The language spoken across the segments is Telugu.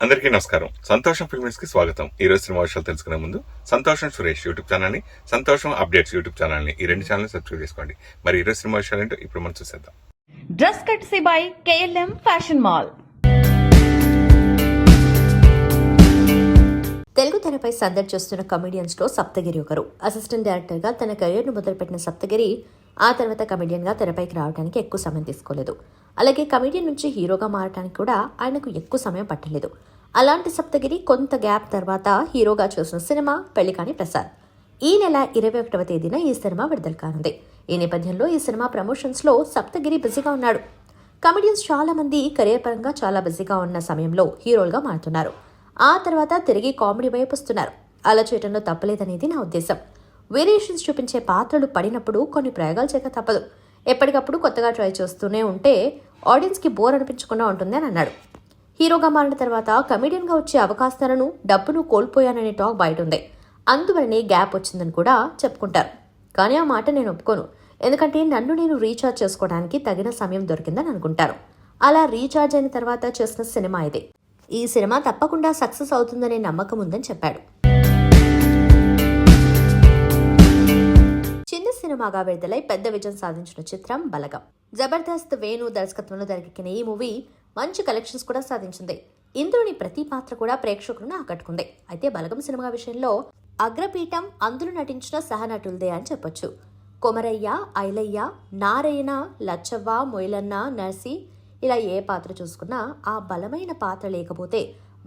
అందరికీ నమస్కారం. సంతోషం ఫిల్మ్స్ కి స్వాగతం. ఈ రోజు సినిమా విషయాలు తెలుసుకునే ముందు సంతోషం సురేష్ యూట్యూబ్ ఛానల్ ని, సంతోషం అప్డేట్స్ యూట్యూబ్ ఛానల్ ని, ఈ రెండు ఛానల్ సబ్స్క్రైబ్ చేసుకోండి. మరి ఈ రోజు సినిమా విషయాలు ఏంటో ఇప్పుడు మనం చూసేద్దాం. Dress కట్సీ by KLM fashion mall. Telugu తెరపై సందడి చేస్తున్న కమెడియన్స్ లో సప్తగిరి ఒకరు. అసిస్టెంట్ డైరెక్టర్ గా తన కెరీర్ ను మొదలుపెట్టిన సప్తగిరి ఆ తర్వాత కమెడియన్ గా తెరపైకి రావడానికి ఎక్కువ సమయం తీసుకోలేదు. అలాగే కమెడియన్ నుంచి హీరోగా మారడానికి కూడా ఆయనకు ఎక్కువ సమయం పట్టలేదు. అలాంటి సప్తగిరి కొంత గ్యాప్ తర్వాత హీరోగా చేసిన సినిమా పెళ్లికాని ప్రసాద్. ఈ నెల 21వ తేదీన ఈ సినిమా విడుదల కానుంది. ఈ నేపథ్యంలో ఈ సినిమా ప్రమోషన్స్ లో సప్తగిరి బిజీగా ఉన్నాడు. కమెడియన్స్ చాలా మంది కెరీర్ పరంగా చాలా బిజీగా ఉన్న సమయంలో హీరోలుగా మారుతున్నారు. ఆ తర్వాత తిరిగి కామెడీ వైపు వస్తున్నారు. అలా చేయడంలో తప్పలేదనేది నా ఉద్దేశం. వేరియేషన్స్ చూపించే పాత్రలు పడినప్పుడు కొన్ని ప్రయోగాలు చేయక తప్పదు. ఎప్పటికప్పుడు కొత్తగా ట్రై చేస్తూనే ఉంటే ఆడియన్స్కి బోర్ అనిపించకుండా ఉంటుంది అని అన్నాడు. హీరోగా మారిన తర్వాత కమెడియన్గా వచ్చే అవకాశాలను డబ్బును కోల్పోయాననే టాక్ బయట ఉంది. అందువల్లనే గ్యాప్ వచ్చిందని కూడా చెప్పుకుంటారు. కానీ ఆ మాట నేను ఒప్పుకోను. ఎందుకంటే నన్ను నేను రీఛార్జ్ చేసుకోవడానికి తగిన సమయం దొరికిందని అనుకుంటాను. అలా రీఛార్జ్ అయిన తర్వాత చేసిన సినిమా ఇది. ఈ సినిమా తప్పకుండా సక్సెస్ అవుతుందనే నమ్మకం ఉందని చెప్పాడు. చిన్న సినిమాగా విడుదలై పెద్ద విజయం సాధించిన చిత్రం బలగం. జబర్దస్త్ వేణు దర్శకత్వంలో తెరకెక్కిన ఈ మూవీ మంచి కలెక్షన్స్ కూడా సాధించింది. ఇందులోని ప్రతి పాత్ర కూడా ప్రేక్షకులను ఆకట్టుకుంది. అయితే బలగం సినిమా విషయంలో అగ్రపీఠం అందులో నటించిన సహనటులదే అని చెప్పొచ్చు. కొమరయ్య, ఐలయ్య, నారాయణ, లచ్చవ్వ, మొయిలన్న, నర్సి ఇలా ఏ పాత్ర చూసుకున్నా ఆ బలమైన పాత్ర లేకపోతే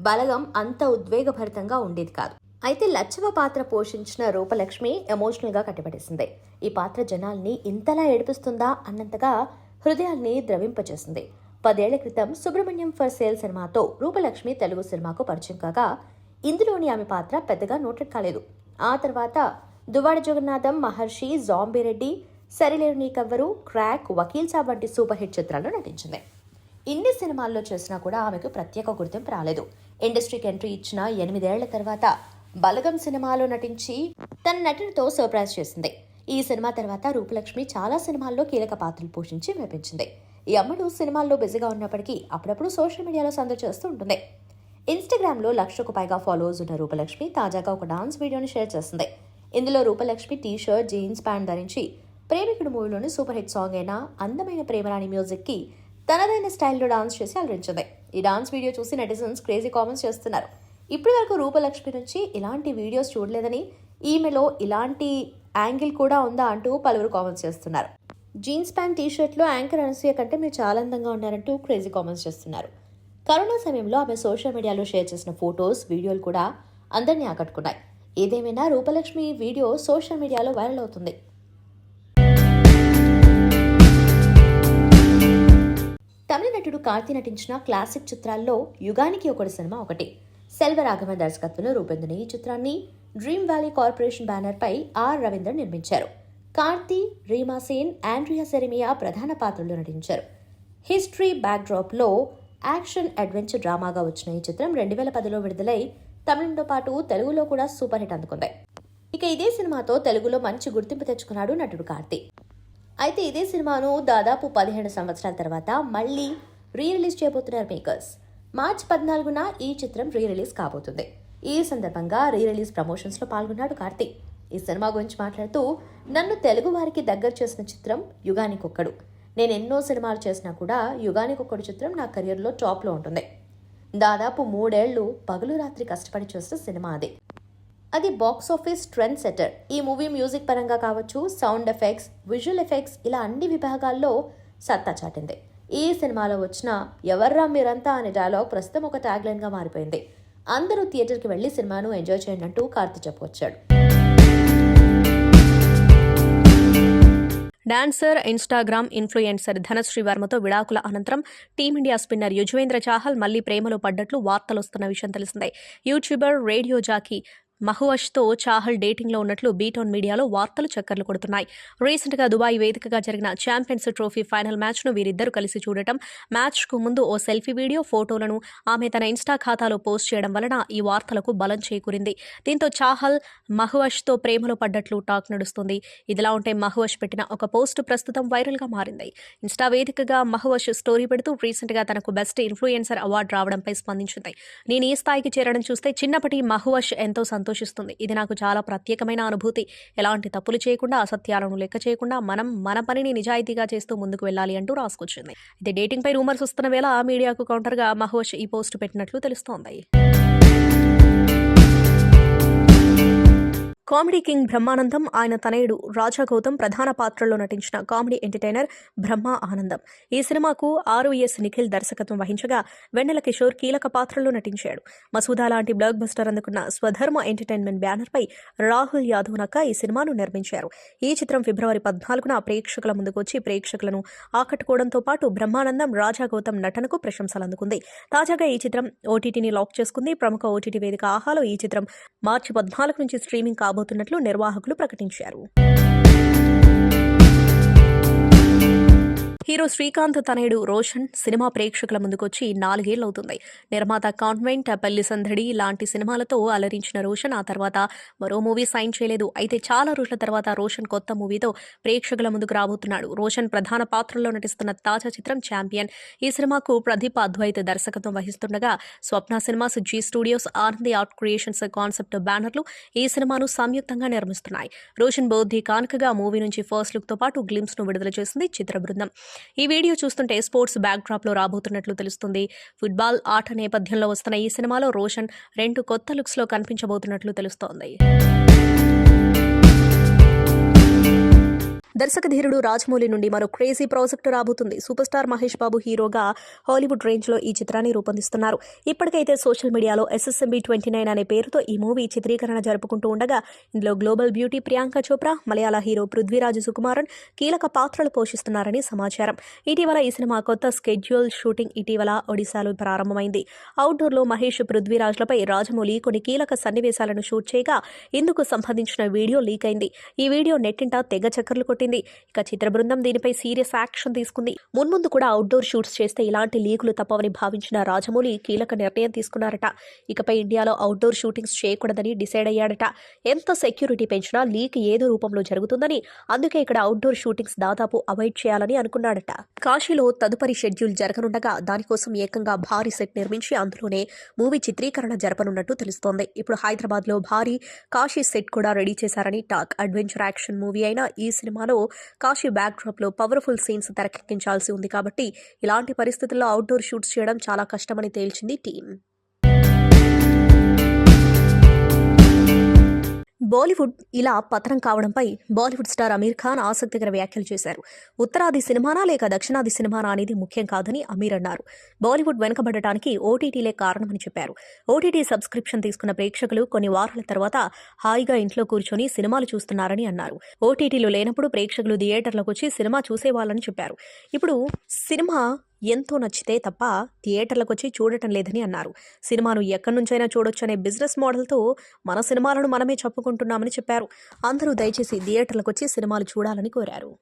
బలగం అంత ఉద్వేగభరితంగా ఉండేది కాదు. అయితే లచ్చవ్వ పాత్ర పోషించిన రూపలక్ష్మి ఎమోషనల్గా కట్టిపడేసింది. ఈ పాత్ర జనాల్ని ఇంతలా ఏడిపిస్తుందా అన్నంతగా హృదయాల్ని ద్రవింపచేసింది. 10 ఏళ్ల క్రితం సుబ్రహ్మణ్యం ఫర్ సేల్ సినిమాతో రూపలక్ష్మి తెలుగు సినిమాకు పరిచయం కాగా ఇందులోని ఆమె పాత్ర పెద్దగా నోటెడ్ కాలేదు. ఆ తర్వాత దువ్వాడ జగన్నాథం, మహర్షి, జాంబీరెడ్డి, సరిలేరు నీకెవ్వరు, క్రాక్, వకీల్ సాబ్ వంటి సూపర్ హిట్ చిత్రాల్లో నటించింది. ఇన్ని సినిమాల్లో చేసినా కూడా ఆమెకు ప్రత్యేక గుర్తింపు రాలేదు. ఇండస్ట్రీకి ఎంట్రీ ఇచ్చిన 8 ఏళ్ల తర్వాత బలగం సినిమాలో నటించి తన నటనతో సర్ప్రైజ్ చేసింది. ఈ సినిమా తర్వాత రూపలక్ష్మి చాలా సినిమాల్లో కీలక పాత్రలు పోషించి మెప్పించింది. ఈ అమ్మడు సినిమాల్లో బిజీగా ఉన్నప్పటికీ అప్పుడప్పుడు సోషల్ మీడియాలో సందడి చేస్తూ ఉంటుంది. ఇన్స్టాగ్రామ్లో 1,00,000కు పైగా ఫాలోవర్స్ ఉన్న రూపలక్ష్మి తాజాగా ఒక డాన్స్ వీడియోని షేర్ చేసింది. ఇందులో రూపలక్ష్మి టీ-షర్ట్, జీన్స్ ప్యాంట్ ధరించి ప్రేమికుడు మూవీలోని సూపర్ హిట్ సాంగ్ అయిన అందమైన ప్రేమరాణి మ్యూజిక్కి తనదైన స్టైల్లో డాన్స్ చేసి అలరించింది. ఈ డాన్స్ వీడియో చూసి నెటిజన్స్ క్రేజీ కామెంట్స్ చేస్తున్నారు. ఇప్పటి వరకు రూపలక్ష్మి నుంచి ఇలాంటి వీడియోస్ చూడలేదని, ఈమెలో ఇలాంటి యాంగిల్ కూడా ఉందా అంటూ పలువురు కామెంట్స్ చేస్తున్నారు. జీన్స్ ప్యాంట్, టీ-షర్ట్లో యాంకర్ అనసూయ కంటే మీరు చాలా అందంగా ఉన్నారంటూ క్రేజీ కామెంట్స్ చేస్తున్నారు. కరోనా సమయంలో ఆమె సోషల్ మీడియాలో షేర్ చేసిన ఫొటోస్, వీడియోలు కూడా అందరినీ ఆకట్టుకున్నాయి. ఏదేమైనా రూపలక్ష్మి వీడియో సోషల్ మీడియాలో వైరల్ అవుతుంది. తమిళ నటుడు కార్తీ నటించిన క్లాసిక్ చిత్రాల్లో యుగానికి ఒకటి సినిమా ఒకటి. సెల్వరాఘవ దర్శకత్వంలో రూపొందిన ఈ చిత్రాన్ని డ్రీమ్ వ్యాలీ కార్పొరేషన్ బ్యానర్ పై ఆర్ రవీందర్ నిర్మించారు. కార్తీ, రీమా సేన్, ఆండ్రియా సెరెమియా ప్రధాన పాత్రల్లో నటించారు. హిస్టరీ బ్యాక్డ్రాప్ లో యాక్షన్ అడ్వెంచర్ డ్రామాగా వచ్చిన ఈ చిత్రం 2010లో విడుదలై తమిళంతో పాటు తెలుగులో కూడా సూపర్ హిట్ అందుకుంది. ఇక ఇదే సినిమాతో తెలుగులో మంచి గుర్తింపు తెచ్చుకున్నాడు నటుడు కార్తీ. అయితే ఇదే సినిమాను దాదాపు 17 సంవత్సరాల తర్వాత మళ్ళీ రిలీజ్ చేయబోతున్నారు మేకర్స్. మార్చి 14న ఈ చిత్రం రిలీజ్ కాబోతుంది. ఈ సందర్భంగా రిలీజ్ ప్రమోషన్స్ లో పాల్గొన్నాడు కార్తీ. ఈ సినిమా గురించి మాట్లాడుతూ, నన్ను తెలుగు వారికి దగ్గర చేసిన చిత్రం యుగానికొక్కడు. నేను ఎన్నో సినిమాలు చేసినా కూడా యుగానికొక్కడు చిత్రం నా కెరియర్లో టాప్లో ఉంటుంది. దాదాపు 3 ఏళ్లు పగలు రాత్రి కష్టపడి చేసిన సినిమా అది బాక్స్ ఆఫీస్ ట్రెండ్ సెటర్. ఈ మూవీ మ్యూజిక్ పరంగా కావచ్చు, సౌండ్ ఎఫెక్ట్స్, విజువల్ ఎఫెక్ట్స్ ఇలా అన్ని విభాగాల్లో సత్తా చాటింది. ఈ సినిమాలో వచ్చిన ఎవర్రా మీరంతా అనే డైలాగ్ ప్రస్తుతం ఒక ట్యాగ్ లైన్ గా మారిపోయింది. అందరూ థియేటర్కి వెళ్లి సినిమాను ఎంజాయ్ చేయండి అంటూ కార్తీ చెప్పుకొచ్చాడు. డాన్సర్, ఇన్స్టాగ్రామ్ ఇన్ఫ్లుయెన్సర్ ధనశ్రీ వర్మతో విడాకుల అనంతరం టీమిండియా స్పిన్నర్ యుజ్వేంద్ర చాహల్ మళ్లీ ప్రేమలో పడ్డట్లు వార్తలొస్తున్న విషయం తెలిసిందే. యూట్యూబర్, రేడియో జాకీ మహువష్తో చాహల్ డేటింగ్లో ఉన్నట్లు బీటౌన్ మీడియాలో వార్తలు చక్కర్లు కొడుతున్నాయి. రీసెంట్గా దుబాయ్ వేదికగా జరిగిన ఛాంపియన్స్ ట్రోఫీ ఫైనల్ మ్యాచ్ను వీరిద్దరూ కలిసి చూడటం, మ్యాచ్కు ముందు ఓ సెల్ఫీ వీడియో, ఫోటోలను ఆమె తన ఇన్స్టా ఖాతాలో పోస్ట్ చేయడం వలన ఈ వార్తలకు బలం చేకూరింది. దీంతో చాహల్ మహువష్తో ప్రేమలో పడ్డట్లు టాక్ నడుస్తుంది. ఇదిలా ఉంటే మహువష్ పెట్టిన ఒక పోస్టు ప్రస్తుతం వైరల్గా మారింది. ఇన్స్టా వేదికగా మహువష్ స్టోరీ పెడుతూ రీసెంట్గా తనకు బెస్ట్ ఇన్ఫ్లుయెన్సర్ అవార్డు రావడంపై స్పందించింది. నేను ఈ స్థాయికి చేరడం చూస్తే చిన్నప్పటి మహువష్ ఎంతో సంతోషిస్తుంది. ఇది నాకు చాలా ప్రత్యేకమైన అనుభూతి. ఎలాంటి తప్పులు చేయకుండా, అసత్యాలను లెక్క చేయకుండా మనం మన పనిని నిజాయితీగా చేస్తూ ముందుకు వెళ్ళాలి అంటూ రాసుకొచ్చింది. అయితే డేటింగ్ పై రూమర్స్ వస్తున్న వేళ ఆ మీడియాకు కౌంటర్గా మహువష్ ఈ పోస్ట్ పెట్టినట్లు తెలుస్తోంది. కామెడీ కింగ్ బ్రహ్మానందం, ఆయన తనయుడు రాజా గౌతమ్ ప్రధాన పాత్రల్లో నటించిన కామెడీ ఎంటర్టైనర్ బ్రహ్మ ఆనందం. ఈ సినిమాకు RVS నిఖిల్ దర్శకత్వం వహించగా వెన్నెల కిషోర్ కీలక పాత్రలో నటించాడు. మసూదా లాంటి బ్లాక్ బస్టర్ అందుకున్న స్వధర్మ ఎంటర్టైన్మెంట్ బ్యానర్పై రాహుల్ యాదవ్ నక్క ఈ సినిమాను నిర్మించారు. ఈ చిత్రం ఫిబ్రవరి 14న ప్రేక్షకుల ముందుకు వచ్చి ప్రేక్షకులను ఆకట్టుకోవడంతో పాటు బ్రహ్మానందం, రాజా గౌతమ్ నటనకు ప్రశంసలు అందుకుంది. తాజాగా ఈ చిత్రం OTTని లాక్ చేసుకుంది. ప్రముఖ OTT వేదిక ఆహాలో ఈ చిత్రం మార్చి 14 నుంచి స్ట్రీమింగ్ కాబోతున్నట్లు నిర్వాహకులు ప్రకటించారు. హీరో శ్రీకాంత్ తనయుడు రోషన్ సినిమా ప్రేక్షకుల ముందుకొచ్చి 4 ఏళ్లవుతుంది. నిర్మాత కాన్వెంట్, పెళ్లి సందడి లాంటి సినిమాలతో అలరించిన రోషన్ ఆ తర్వాత మరో మూవీ సైన్ చేయలేదు. అయితే చాలా రోజుల తర్వాత రోషన్ కొత్త మూవీతో ప్రేక్షకుల ముందుకు రాబోతున్నాడు. రోషన్ ప్రధాన పాత్రలో నటిస్తున్న తాజా చిత్రం ఛాంపియన్. ఈ సినిమాకు ప్రదీప్ అద్వైత్ దర్శకత్వం వహిస్తుండగా Swapna cinemas, Zee studios, Anandi art creations concept బ్యానర్లు ఈ సినిమాను సంయుక్తంగా నిర్మిస్తున్నాయి. రోషన్ బర్త్డే కానుకగా మూవీ నుంచి ఫస్ట్ లుక్ తో పాటు గ్లిమ్స్ ను విడుదల చేసింది చిత్ర బృందం. ఈ వీడియో చూస్తుంటే స్పోర్ట్స్ బ్యాక్ డ్రాప్ లో రాబోతున్నట్లు తెలుస్తుంది. ఫుట్బాల్ ఆట నేపథ్యంలో వస్తున్న ఈ సినిమాలో రోషన్ 2 కొత్త లుక్స్ లో కనిపించబోతున్నట్లు తెలుస్తోంది. దర్శకధీరుడు రాజమౌళి నుండి మరో క్రేజీ ప్రాజెక్టు రాబోతుంది. సూపర్ స్టార్ మహేష్ బాబు హీరోగా హాలీవుడ్ రేంజ్లో ఈ చిత్రాన్ని రూపొందిస్తున్నారు. ఇప్పటికైతే సోషల్ మీడియాలో SSMB 29 అనే పేరుతో ఈ మూవీ చిత్రీకరణ జరుపుకుంటూ ఉండగా ఇందులో గ్లోబల్ బ్యూటీ ప్రియాంక చోప్రా, మలయాళ హీరో పృథ్వీరాజ్ సుకుమారన్ కీలక పాత్రలు పోషిస్తున్నారని సమాచారం. ఇటీవల ఈ సినిమా కొత్త స్కెడ్యూల్ షూటింగ్ ఇటీవల ఒడిశాలో ప్రారంభమైంది. అవుట్డోర్లో మహేష్, పృథ్వీరాజ్లపై రాజమౌళి కొన్ని కీలక సన్నివేశాలను షూట్ చేయగా ఇందుకు సంబంధించిన వీడియో లీక్ అయింది. ఈ వీడియో నెట్టింట తెగ చక్కర్లు కొట్టింది. ఇక చిత్ర బృందం దీనిపై సీరియస్ యాక్షన్ తీసుకుంది. మున్ముందు కూడా అవుట్డోర్ షూట్స్ చేస్తే ఇలాంటి లీకులు తప్పవని భావించిన రాజమౌళి కీలక నిర్ణయం తీసుకున్నారట. ఇకపై ఇండియాలో అవుట్డోర్ షూటింగ్స్ చేయకూడదని డిసైడ్ అయ్యాడట. ఎంత సెక్యూరిటీ పెంచినా లీక్ ఏదో రూపంలో జరుగుతుందని, అందుకే ఇక్కడ అవుట్డోర్ షూటింగ్స్ దాదాపు అవాయిడ్ చేయాలని అనుకున్నాడట. కాశీలో తదుపరి షెడ్యూల్ జరగనుండగా దానికోసం ఏకంగా భారీ సెట్ నిర్మించి అందులోనే మూవీ చిత్రీకరణ జరపనున్నట్టు తెలుస్తోంది. ఇప్పుడు హైదరాబాద్లో భారీ కాశీ సెట్ కూడా రెడీ చేశారని టాక్. అడ్వెంచర్ యాక్షన్ మూవీ అయిన ఈ సినిమాలో కాశీ బ్యాక్ డ్రాప్ లో పవర్ఫుల్ సీన్స్ తెరకెక్కించాల్సి ఉంది కాబట్టి ఇలాంటి పరిస్థితుల్లో అవుట్డోర్ షూట్స్ చేయడం చాలా కష్టమని తేల్చింది టీం. బాలీవుడ్ ఇలా పతనం కావడంపై బాలీవుడ్ స్టార్ అమీర్ ఖాన్ ఆసక్తికర వ్యాఖ్యలు చేశారు. ఉత్తరాది సినిమానా లేక దక్షిణాది సినిమానా అనేది ముఖ్యం కాదని అమీర్ అన్నారు. బాలీవుడ్ వెనుకబడటానికి OTTలే కారణమని చెప్పారు. OTT సబ్స్క్రిప్షన్ తీసుకున్న ప్రేక్షకులు కొన్ని వారాల తర్వాత హాయిగా ఇంట్లో కూర్చొని సినిమాలు చూస్తున్నారని అన్నారు. OTTలు లేనప్పుడు ప్రేక్షకులు థియేటర్లకు వచ్చి సినిమా చూసేవాళ్ళని చెప్పారు. ఇప్పుడు సినిమా ఎంతో నచ్చితే తప్ప థియేటర్లకు వచ్చి చూడటం లేదని అన్నారు. సినిమాను ఎక్కడి నుంచైనా చూడొచ్చనే బిజినెస్ మోడల్తో మన సినిమాలను మనమే చెప్పుకుంటున్నామని చెప్పారు. అందరూ దయచేసి థియేటర్లకు వచ్చి సినిమాలు చూడాలని కోరారు.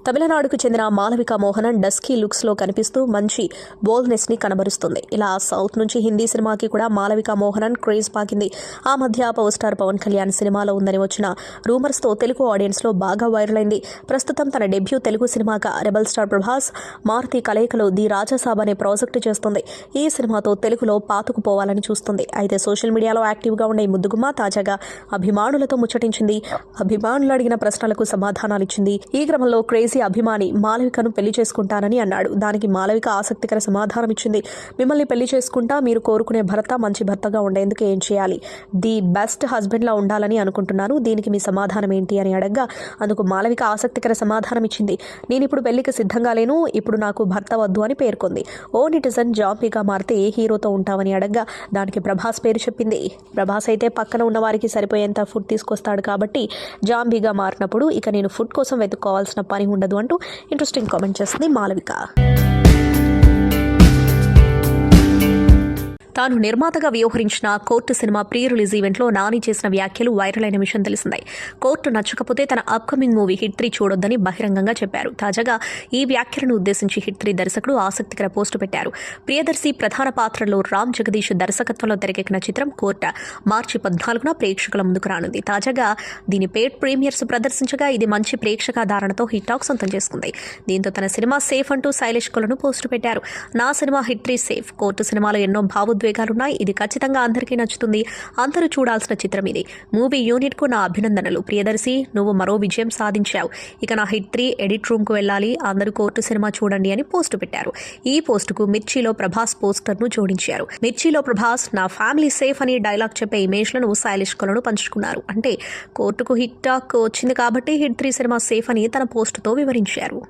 తమిళనాడుకు చెందిన మాలవిక మోహనన్ డస్కీ లుక్స్లో కనిపిస్తూ మంచి బోల్డ్నెస్ని కనబరుస్తుంది. ఇలా సౌత్ నుంచి హిందీ సినిమాకి కూడా మాలవిక మోహనన్ క్రేజ్ పాకింది. ఆ మధ్య పవర్ స్టార్ పవన్ కళ్యాణ్ సినిమాలో ఉందని వచ్చిన రూమర్స్తో తెలుగు ఆడియన్స్లో బాగా వైరల్ అయింది. ప్రస్తుతం తన డెబ్యూ తెలుగు సినిమాగా రెబల్ స్టార్ ప్రభాస్, మారుతి కలయికలో ది రాజాసాబ్ అనే ప్రాజెక్టు చేస్తుంది. ఈ సినిమాతో తెలుగులో పాతుకుపోవాలని చూస్తుంది. అయితే సోషల్ మీడియాలో యాక్టివ్గా ఉండే ముద్దుగుమ్మ తాజాగా అభిమానులతో ముచ్చటించింది. అభిమానులు అడిగిన ప్రశ్నలకు సమాధానాలిచ్చింది. ఈ క్రమంలో క్రేజీ అభిమాని మాలవికను పెళ్లి చేసుకుంటానని అన్నాడు. దానికి మాలవిక ఆసక్తికర సమాధానం ఇచ్చింది. మిమ్మల్ని పెళ్లి చేసుకుంటా, మీరు కోరుకునే భర్త మంచి భర్తగా ఉండేందుకు ఏం చేయాలి? ది బెస్ట్ హస్బెండ్లా ఉండాలని అనుకుంటున్నాను. దీనికి మీ సమాధానం ఏంటి అని అడగ్గా అందుకు మాలవిక ఆసక్తికర సమాధానం ఇచ్చింది. నేను ఇప్పుడు పెళ్లికి సిద్ధంగా లేను, ఇప్పుడు నాకు భర్త వద్దు అని పేర్కొంది. ఓ నెటిజన్ జాంబీగా మారితే ఏ హీరోతో ఉంటామని అడగ్గా దానికి ప్రభాస్ పేరు చెప్పింది. ప్రభాస్ అయితే పక్కన ఉన్న వారికి సరిపోయేంత ఫుడ్ తీసుకొస్తాడు కాబట్టి జాంబీగా మారినప్పుడు ఇక నేను ఫుడ్ కోసం వెతుక్కోవాల్సిన పని ఉండదు అంటూ ఇంట్రెస్టింగ్ కామెంట్ చేసింది మాలవిక. తాను నిర్మాతగా వ్యవహరించిన కోర్టు సినిమా ప్రీ రిలీజ్ ఈవెంట్లో నాని చేసిన వ్యాఖ్యలు వైరల్ అయిన విషయం తెలిసిందే. కోర్టు నచ్చకపోతే తన అప్కమింగ్ మూవీ హిట్ 3 చూడొద్దని బహిరంగంగా చెప్పారు. తాజాగా ఈ వ్యాఖ్యలను ఉద్దేశించి హిట్ 3 దర్శకుడు ఆసక్తికర పోస్టు పెట్టారు. ప్రియదర్శి ప్రధాన పాత్రలో రామ్ జగదీష్ దర్శకత్వంలో తెరకెక్కిన చిత్రం కోర్టు మార్చి 14న ప్రేక్షకుల ముందుకు రానుంది. తాజాగా దీని పేడ్ ప్రీమియర్స్ ప్రదర్శించగా ఇది మంచి ప్రేక్షకాధారణతో హిట్ టాక్ సొంతం చేసుకుంది. దీంతో తన సినిమా సేఫ్ అంటూ శైలేష్ కొలను పోస్టు పెట్టారు. నా సినిమా హిట్ 3 సేఫ్. కోర్టు సినిమాలో ఎన్నో భావోద్వేగాలున్నాయి. ఇది ఖచ్చితంగా అందరికీ నచ్చుతుంది. అందరూ చూడాల్సిన చిత్రం ఇది. మూవీ యూనిట్ కు నా అభినందనలు. ప్రియదర్శి, నువ్వు మరో విజయం సాధించావు. ఇక నా హిట్ 3 ఎడిట్ రూమ్ కు వెళ్ళాలి. అందరూ కోర్టు సినిమా చూడండి అని పోస్టు పెట్టారు. ఈ పోస్టుకు మిర్చిలో ప్రభాస్ పోస్టర్ ను జోడించారు. మిర్చిలో ప్రభాస్ నా ఫ్యామిలీ సేఫ్ అని డైలాగ్ చెప్పే ఇమేజ్లను శైలేష్ కొలను పంచుకున్నారు. అంటే కోర్టుకు హిట్ టాక్ వచ్చింది కాబట్టి హిట్ 3 సినిమా సేఫ్ అని తన పోస్టుతో వివరించారు.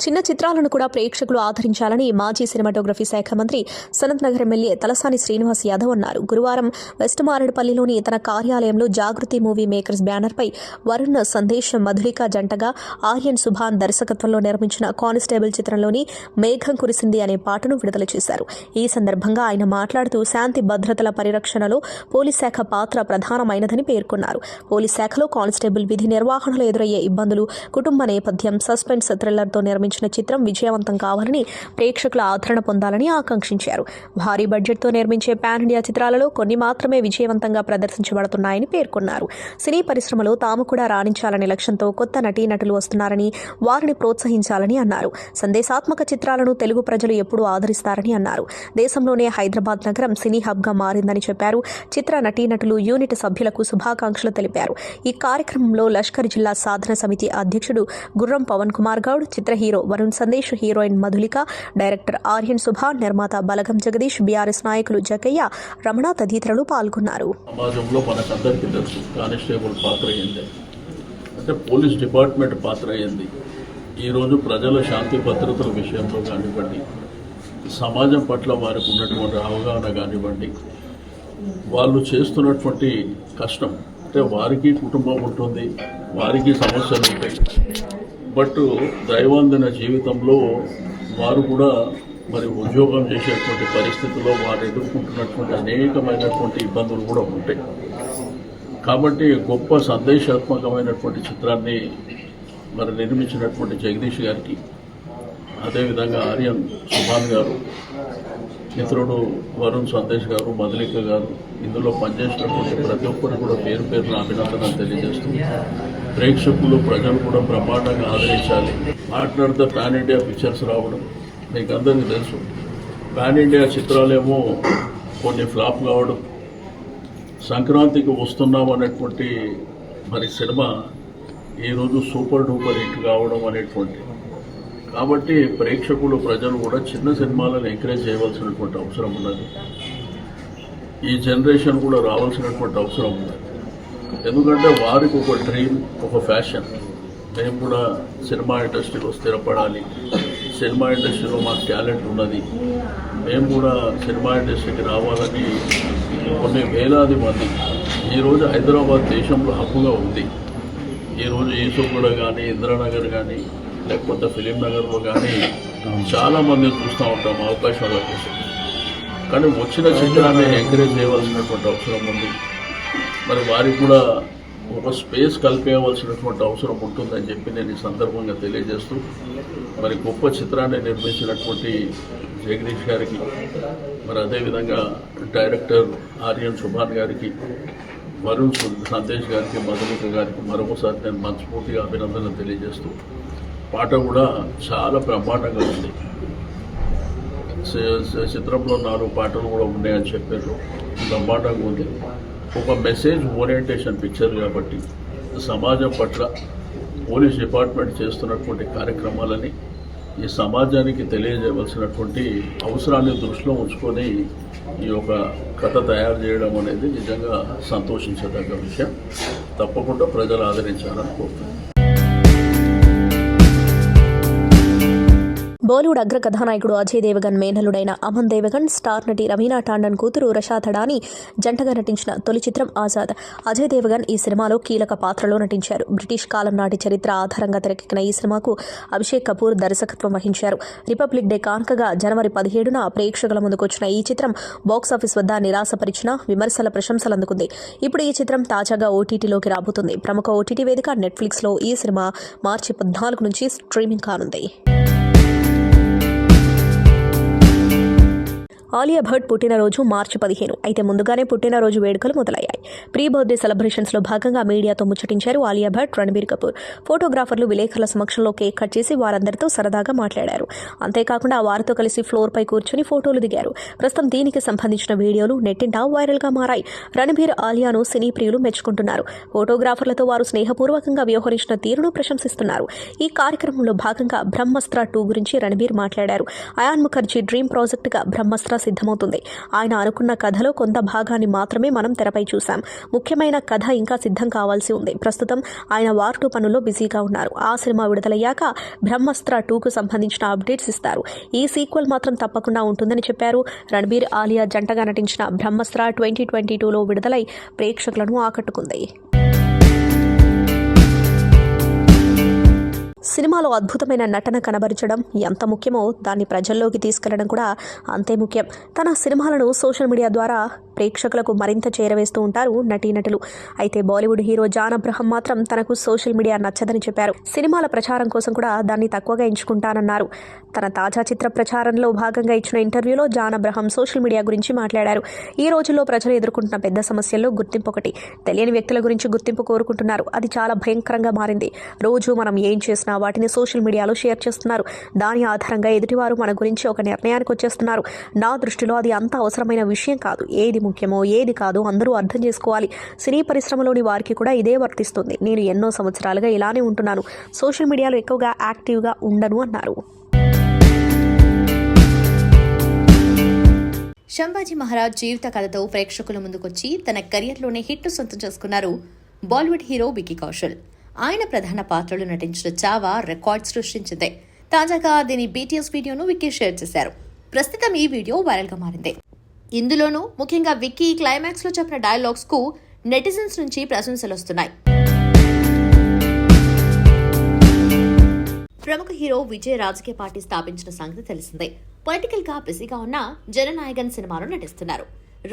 చిన్న చిత్రాలను కూడా ప్రేక్షకులు ఆదరించాలని మాజీ సినిమాటోగ్రఫీ శాఖ మంత్రి సనత్ నగర్ ఎమ్మెల్యే తలసాని శ్రీనివాస్ యాదవ్ అన్నారు. గురువారం వెస్ట్ మారేడుపల్లిలోని తన కార్యాలయంలో జాగృతి మూవీ మేకర్స్ బ్యానర్పై వరుణ్ సందేశ్ మధులిక జంటగా ఆర్యన్ సుభాన్ దర్శకత్వంలో నిర్మించిన కానిస్టేబుల్ చిత్రంలోని మేఘం కురిసింది అనే పాటను విడుదల చేశారు. ఈ సందర్భంగా ఆయన మాట్లాడుతూ శాంతి భద్రతల పరిరక్షణలో పోలీస్ శాఖ పాత్ర ప్రధానమైనదని పేర్కొన్నారు. పోలీస్ శాఖలో కానిస్టేబుల్ విధి నిర్వహణలో ఎదురయ్యే ఇబ్బందులు, కుటుంబ నేపథ్యం, సస్పెన్స్ థ్రిల్లర్తో నిర్మించిన చిత్రం విజయవంతం కావాలని, ప్రేక్షకుల ఆదరణ పొందాలని ఆకాంక్షించారు. భారీ బడ్జెట్తో నిర్మించే పాన్ ఇండియా చిత్రాలలో కొన్ని మాత్రమే విజయవంతంగా ప్రదర్శించబడుతున్నాయని పేర్కొన్నారు. సినీ పరిశ్రమలో తాము కూడా రాణించాలనే లక్ష్యంతో కొత్త నటీనటులు వస్తున్నారని, వారిని ప్రోత్సహించాలని అన్నారు. సందేశాత్మక చిత్రాలను తెలుగు ప్రజలు ఎప్పుడూ ఆదరిస్తారని అన్నారు. దేశంలోనే హైదరాబాద్ నగరం సినీ హబ్గా మారిందని చెప్పారు. చిత్ర నటీనటులు, యూనిట్ సభ్యులకు శుభాకాంక్షలు తెలిపారు. ఈ కార్యక్రమంలో లష్కర్ జిల్లా సాధన సమితి అధ్యక్షుడు గుర్రం పవన్ కుమార్ గౌడ్, చిత్ర hero Varun Sandesh, heroine Madhulika, director Aryan Subhan, నిర్మాత బలగం జగదీష్, బీఆర్ఎస్ నాయకులు జగ్గయ్య, రమణ తదితరులు పాల్గొన్నారు. సమాజంలో మనకందరికీ తెలుసు కానిస్టేబుల్ పాత్ర ఏంది, అంటే పోలీస్ డిపార్ట్మెంట్ పాత్ర ఏంది. ఈరోజు ప్రజల శాంతి భద్రతల విషయంలో కానివ్వండి, సమాజం పట్ల వారికి ఉన్నటువంటి అవగాహన కానివ్వండి, వాళ్ళు చేస్తున్నటువంటి కష్టం, అంటే వారికి కుటుంబం ఉంటుంది, వారికి సమస్యలు ఉంటాయి. బట్ దైవందిన జీవితంలో వారు కూడా మరి ఉద్యోగం చేసేటువంటి పరిస్థితుల్లో వారు ఎదుర్కొంటున్నటువంటి అనేకమైనటువంటి ఇబ్బందులు కూడా ఉంటాయి. కాబట్టి గొప్ప సందేశాత్మకమైనటువంటి చిత్రాన్ని మరి నిర్మించినటువంటి జగదీష్ గారికి, అదేవిధంగా ఆర్యన్ సుభాన్ గారు, మిత్రుడు వరుణ్ సందేశ్ గారు, మధులిక గారు, ఇందులో పనిచేసినటువంటి ప్రతి ఒక్కరు కూడా పేరు పేరున అభినందనలు తెలియజేస్తూ ప్రేక్షకులు, ప్రజలు కూడా బ్రహ్మాండంగా ఆదరించాలి. మాట్లాడితే పాన్ ఇండియా పిక్చర్స్ రావడం మీకు అందరికీ తెలుసు. పాన్ ఇండియా చిత్రాలేమో కొన్ని ఫ్లాప్ కావడం, సంక్రాంతికి వస్తున్నాం అనేటువంటి మరి సినిమా ఈరోజు సూపర్ డూపర్ హిట్ కావడం అనేటువంటి. కాబట్టి ప్రేక్షకులు, ప్రజలు కూడా చిన్న సినిమాలను ఎంకరేజ్ చేయవలసినటువంటి అవసరం ఉన్నది. ఈ జనరేషన్ కూడా రావాల్సినటువంటి అవసరం ఉన్నది. ఎందుకంటే వారికి ఒక డ్రీమ్, ఒక ఫ్యాషన్, మేము కూడా సినిమా ఇండస్ట్రీలో స్థిరపడాలి, సినిమా ఇండస్ట్రీలో మాకు టాలెంట్ ఉన్నది, మేము కూడా సినిమా ఇండస్ట్రీకి రావాలని కొన్ని వేలాది మంది ఈరోజు హైదరాబాద్ దేశంలో హక్కుగా ఉంది. ఈరోజు ఈసోగూడ కానీ, ఇంద్రానగర్ కానీ, లేకపోతే ఫిలిం నగర్లో కానీ చాలామంది చూస్తూ ఉంటాం అవకాశాల కోసం. కానీ వచ్చిన చిత్రాన్ని ఎంకరేజ్ చేయవలసినటువంటి అవసరం ఉంది. మరి వారికి కూడా ఒక స్పేస్ కల్పించవలసినటువంటి అవసరం ఉంటుందని చెప్పి నేను ఈ సందర్భంగా తెలియజేస్తూ, మరి గొప్ప చిత్రాన్ని నిర్మించినటువంటి జగదీష్ గారికి, మరి అదేవిధంగా డైరెక్టర్ ఆర్యన్ సుభాన్ గారికి, వరుణ్ సందేశ్ గారికి, మధులిక గారికి మరొకసారి నేను మనస్ఫూర్తిగా అభినందనలు తెలియజేస్తూ, పాట కూడా చాలా బ్రహ్మాండంగా ఉంది. చిత్రంలో 4 పాటలు కూడా ఉన్నాయని చెప్పారు. బ్రహ్మాండంగా ఉంది. ఒక మెసేజ్ ఓరియంటేషన్ పిక్చర్ కాబట్టి సమాజం పట్ల పోలీస్ డిపార్ట్మెంట్ చేస్తున్నటువంటి కార్యక్రమాలని ఈ సమాజానికి తెలియజేయవలసినటువంటి అవసరాన్ని దృష్టిలో ఉంచుకొని ఈ యొక్క కథ తయారు చేయడం అనేది నిజంగా సంతోషించదగ్గ విషయం. తప్పకుండా ప్రజలు ఆదరించాలని కోరుతున్నాను. బాలీవుడ్ అగ్ర కథానాయకుడు అజయ్ దేవగన్ మేనలుడైన అమన్ దేవగన్, స్టార్ నటి రవీనా టాండన్ కూతురు రషా థడాని జంటగా నటించిన తొలి చిత్రం ఆజాద్. అజయ్ దేవగన్ ఈ సినిమాలో కీలక పాత్రలో నటించారు. బ్రిటిష్ కాలం నాటి చరిత్ర ఆధారంగా తెరకెక్కిన ఈ సినిమాకు అభిషేక్ కపూర్ దర్శకత్వం వహించారు. రిపబ్లిక్ డే కానుకగా జనవరి 17న ప్రేక్షకుల ముందుకొచ్చిన ఈ చిత్రం బాక్సాఫీస్ వద్ద నిరాశపరిచిన విమర్శల ప్రశంసలు అందుకుంది. ఇప్పుడు ఈ చిత్రం తాజాగా ఓటీటీలోకి రాబోతుంది. ప్రముఖ ఓటీటీ వేదిక నెట్ఫ్లిక్స్లో ఈ సినిమా మార్చి 14 నుంచి స్ట్రీమింగ్ కానుంది. ఆలియా భట్ పుట్టినరోజు మార్చి 15. అయితే ముందుగానే పుట్టినరోజు వేడుకలు మొదలయ్యాయి. ప్రీ బర్త్డే సెలబ్రేషన్స్లో భాగంగా మీడియాతో ముచ్చటించారు ఆలియా భట్, రణబీర్ కపూర్. ఫోటోగ్రాఫర్లు విలేకరుల సమక్షంలో కేక్ కట్ చేసి వారందరితో సరదాగా మాట్లాడారు. అంతేకాకుండా వారితో కలిసి ఫ్లోర్పై కూర్చొని ఫోటోలు దిగారు. ప్రస్తుతం దీనికి సంబంధించిన వీడియోలు నెట్టింట వైరల్గా మారాయి. రణబీర్, ఆలియాను సినీ ప్రియులు మెచ్చుకుంటున్నారు. ఫోటోగ్రాఫర్లతో వారు స్నేహపూర్వకంగా వ్యవహరించిన తీరును ప్రశంసిస్తున్నారు. ఈ కార్యక్రమంలో భాగంగా బ్రహ్మాస్త్ర 2 గురించి రణబీర్ మాట్లాడారు. అయాన్ ముఖర్జీ డ్రీమ్ ప్రాజెక్టుగా బ్రహ్మాస్త్ర సిద్ధమవుతుంది. ఆయన అనుకున్న కథలో కొంత భాగాన్ని మాత్రమే మనం తెరపై చూశాం. ముఖ్యమైన కథ ఇంకా సిద్ధం కావాల్సి ఉంది. ప్రస్తుతం ఆయన వార్ 2 పనుల్లో బిజీగా ఉన్నారు. ఆ సినిమా విడుదలయ్యాక బ్రహ్మాస్త్ర 2కు సంబంధించిన అప్డేట్స్ ఇస్తారు. ఈ సీక్వెల్ మాత్రం తప్పకుండా ఉంటుందని చెప్పారు. రణబీర్, ఆలియా జంటగా నటించిన బ్రహ్మాస్త్ర 2022లో విడుదలై ప్రేక్షకులను ఆకట్టుకుంది. సినిమాలో అద్భుతమైన నటన కనబరచడం ఎంత ముఖ్యమో దాన్ని ప్రజల్లోకి తీసుకెళ్లడం కూడా అంతే ముఖ్యం. తన సినిమాలను సోషల్ మీడియా ద్వారా ప్రేక్షకులకు మరింత చేరవేస్తూ ఉంటారు నటీనటులు. అయితే బాలీవుడ్ హీరో జాన్ అబ్రహం మాత్రం తనకు సోషల్ మీడియా నచ్చదని చెప్పారు. సినిమాల ప్రచారం కోసం కూడా దాన్ని తక్కువగా ఎంచుకుంటానన్నారు. తన తాజా చిత్ర ప్రచారంలో భాగంగా ఇచ్చిన ఇంటర్వ్యూలో జాన్ అబ్రహం సోషల్ మీడియా గురించి మాట్లాడారు. ఈ రోజుల్లో ప్రజలు ఎదుర్కొంటున్న పెద్ద సమస్యల్లో గుర్తింపు ఒకటి. తెలియని వ్యక్తుల గురించి గుర్తింపు కోరుకుంటున్నారు. అది చాలా భయంకరంగా మారింది. రోజు మనం ఏం చేసినా వాటిని సోషల్ మీడియాలో షేర్ చేస్తున్నారు. దాని ఆధారంగా ఎదుటివారు మన గురించి ఒక నిర్ణయానికి వచ్చేస్తున్నారు. నా దృష్టిలో అది అంత అవసరమైన విషయం కాదు. ఏది ముఖ్యమో ఏది కాదో అందరూ అర్థం చేసుకోవాలి. సినీ పరిశ్రమలోని వారికి కూడా ఇదే వర్తిస్తుంది. నేను ఎన్నో సంవత్సరాలుగా ఇలానే ఉంటున్నాను. సోషల్ మీడియాలో ఎక్కువగా యాక్టివ్గా ఉండను అన్నారు. శంభాజీ మహారాజ్ జీవిత కథతో ప్రేక్షకుల ముందుకొచ్చి తన కెరియర్లోనే హిట్ సొంతం చేసుకున్నారు బాలీవుడ్ హీరో విక్కీ కౌశల్. ఆయన ప్రధాన పాత్రలో నటించిన చావా రికార్డ్ సృష్టించింది. తాజాగా దీని బీటీఎస్ వీడియోను విక్కీ షేర్ చేశారు. ప్రస్తుతం ఈ వీడియో వైరల్గా మారింది. ఇందులోనూ ముఖ్యంగా విక్కీ క్లైమాక్స్ లో చెప్పిన డైలాగ్స్ కు నెటిజన్స్ నుంచి ప్రశంసలు వస్తున్నాయి. ప్రముఖ హీరో విజయ్ రాజకీయ పార్టీ స్థాపించిన సంగతి తెలిసిందే. పొలిటికల్ గా బిజీగా ఉన్న జననాయగన్ సినిమాలో నటిస్తున్నారు.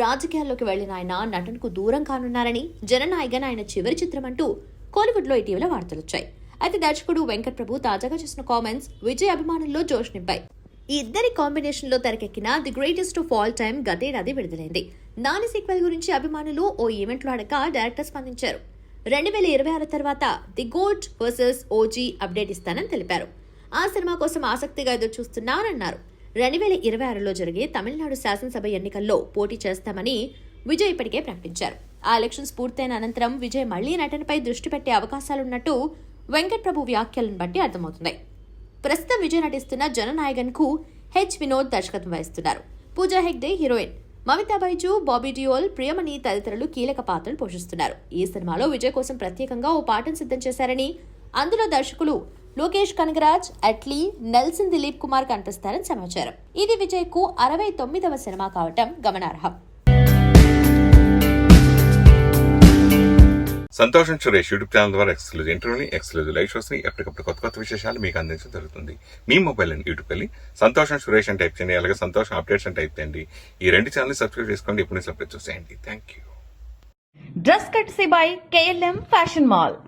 రాజకీయాల్లోకి వెళ్లిన ఆయన నటనకు దూరం కానున్నారని జననాయగన్ ఆయన చివరి చిత్రం అంటూ కోలీవుడ్ లో ఇటీవల వార్తలొచ్చాయి. అయితే దర్శకుడు వెంకట్ ప్రభు తాజాగా చేసిన కామెంట్స్ విజయ్ అభిమానుల్లో జోష్ నింపాయి. ఈ ఇద్దరి కాంబినేషన్ లో తెరకెక్కిన the greatest of all time గతేడాది విడుదలైంది. దాని సీక్వెల్ గురించి అభిమానులు ఓ ఈవెంట్ లో అడగా డైరెక్టర్ స్పందించారు. 2026 తర్వాత ది గోట్ వర్సెస్ ఓజీ అప్డేట్ ఇస్తానని తెలిపారు. ఆ సినిమా కోసం ఆసక్తిగా ఎదురు చూస్తున్నానన్నారు. 2026లో జరిగే తమిళనాడు శాసనసభ ఎన్నికల్లో పోటీ చేస్తామని విజయ్ ఇప్పటికే ప్రకటించారు. ఆ ఎలక్షన్స్ పూర్తయిన అనంతరం విజయ్ మళ్లీ నటనపై దృష్టి పెట్టే అవకాశాలున్నట్టు వెంకట్ ప్రభు వ్యాఖ్యలను బట్టి అర్థమవుతుంది. ప్రస్తుతం విజయ్ నటిస్తున్న జననాయగన్ కు వినోద్ దర్శకత్వం వహిస్తున్నారు. పూజా హెగ్డే హీరోయిన్, మమితా బైజు, బాబీ డియోల్, ప్రియమణి తదితరులు కీలక పాత్రలు పోషిస్తున్నారు. ఈ సినిమాలో విజయ్ కోసం ప్రత్యేకంగా ఓ పాటను సిద్ధం చేశారని, అందులో దర్శకులు లోకేష్ కనగరాజ్, అట్లీ, నెల్సన్ దిలీప్ కుమార్ కనిపిస్తారని సమాచారం. ఇది విజయ్ కు 69వ సినిమా కావటం గమనార్హం. సంతోషం సురేష్ యూట్యూబ్ ఛానల్ ద్వారా ఎక్స్క్లూజివ్ ఇంటర్వ్యూని, ఎక్స్క్లూజివ్ లైవ్ షోస్ ని ఎప్పటికప్పుడు కొత్త విశేషాలు మీకు అందించడం జరుగుతుంది. మీ మొబైల్ అని యూట్యూబ్ వెళ్ళి సంతోషం సురేష్ అని టైప్ చేయండి. అలాగే సంతోషం అప్డేట్స్ అని టైప్ చేయండి. ఈ 2 ఛానల్ సబ్స్క్రైబ్ చేసుకోండి. ఎప్పుడు సబ్స్క్రైబ్ చూసేయండి. Thank you. Dress కట్సీ by KLM fashion mall.